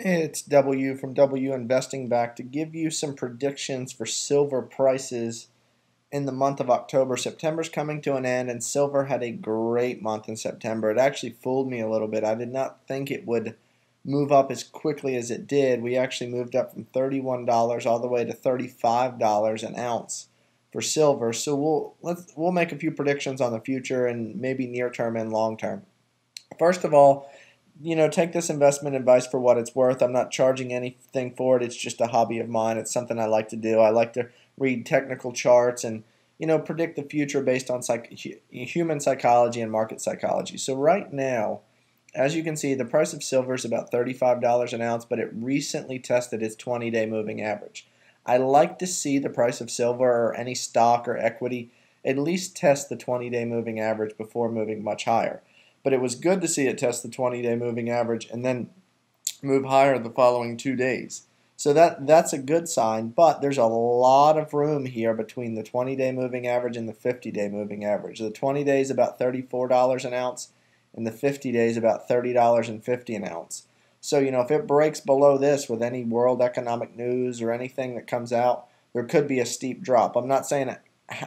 It's W from W Investing back to give you some predictions for silver prices in the month of October. September's coming to an end, and silver had a great month in September. It actually fooled me a little bit. I did not think it would move up as quickly as it did. We actually moved up from $31 all the way to $35 an ounce for silver. So we'll make a few predictions on the future and maybe near term and long term. First of all, take this investment advice for what it's worth. I'm not charging anything for it. It's just a hobby of mine. It's something I like to do. I like to read technical charts and, predict the future based on human psychology and market psychology. So right now, as you can see, the price of silver is about $35 an ounce, but it recently tested its 20-day moving average. I like to see the price of silver or any stock or equity at least test the 20-day moving average before moving much higher. But it was good to see it test the 20-day moving average and then move higher the following 2 days. So that's a good sign, but there's a lot of room here between the 20-day moving average and the 50-day moving average. The 20 days about $34 an ounce, and the 50 days about $30.50 an ounce. So, if it breaks below this with any world economic news or anything that comes out, there could be a steep drop. I'm not saying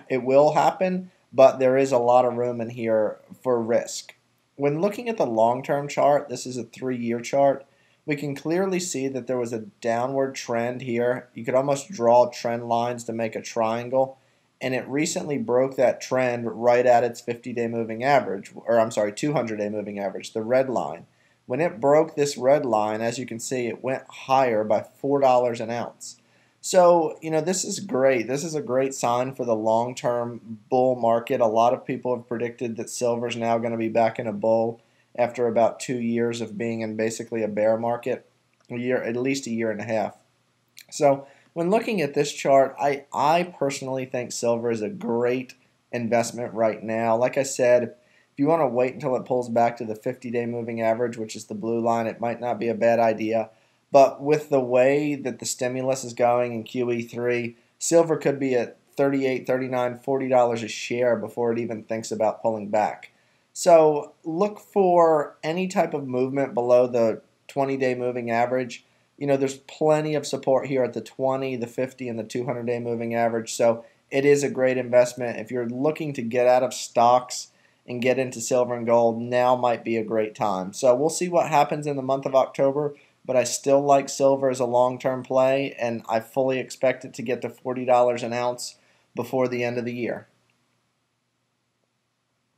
it will happen, but there is a lot of room in here for risk. When looking at the long-term chart, this is a 3-year chart, we can clearly see that there was a downward trend here. You could almost draw trend lines to make a triangle, and it recently broke that trend right at its 50-day moving average, or I'm sorry, 200-day moving average, the red line. When it broke this red line, as you can see, it went higher by $4 an ounce. So, this is great. This is a great sign for the long-term bull market. A lot of people have predicted that silver is now going to be back in a bull after about 2 years of being in basically a bear market, at least a year and a half. So, when looking at this chart, I personally think silver is a great investment right now. Like I said, if you want to wait until it pulls back to the 50-day moving average, which is the blue line, it might not be a bad idea. But with the way that the stimulus is going in QE3, silver could be at $38, $39, $40 a share before it even thinks about pulling back. So look for any type of movement below the 20-day moving average. There's plenty of support here at the 20, the 50, and the 200-day moving average. So it is a great investment. If you're looking to get out of stocks and get into silver and gold, now might be a great time. So we'll see what happens in the month of October, but I still like silver as a long-term play, and I fully expect it to get to $40 an ounce before the end of the year.